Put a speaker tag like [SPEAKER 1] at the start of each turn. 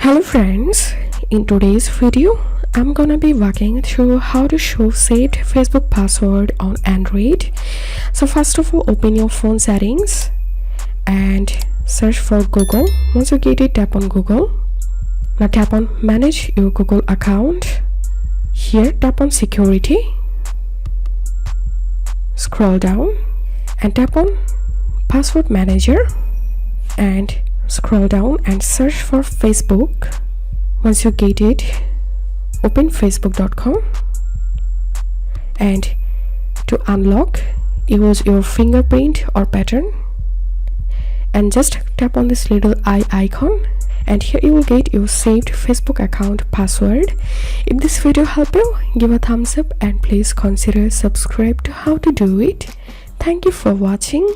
[SPEAKER 1] Hello friends, in today's video I'm gonna be walking through how to show saved Facebook password on Android. So first of all, open your phone settings and search for Google. Once you get it, tap on Google. Now tap on manage your Google account. Here tap on security, scroll down and tap on password manager and scroll down and search for Facebook. Once you get it, open facebook.com and to unlock, use your fingerprint or pattern and just tap on this little eye icon, and here you will get your saved Facebook account password. If this video helped you, give a thumbs up and please consider subscribe to how to do it. Thank you for watching.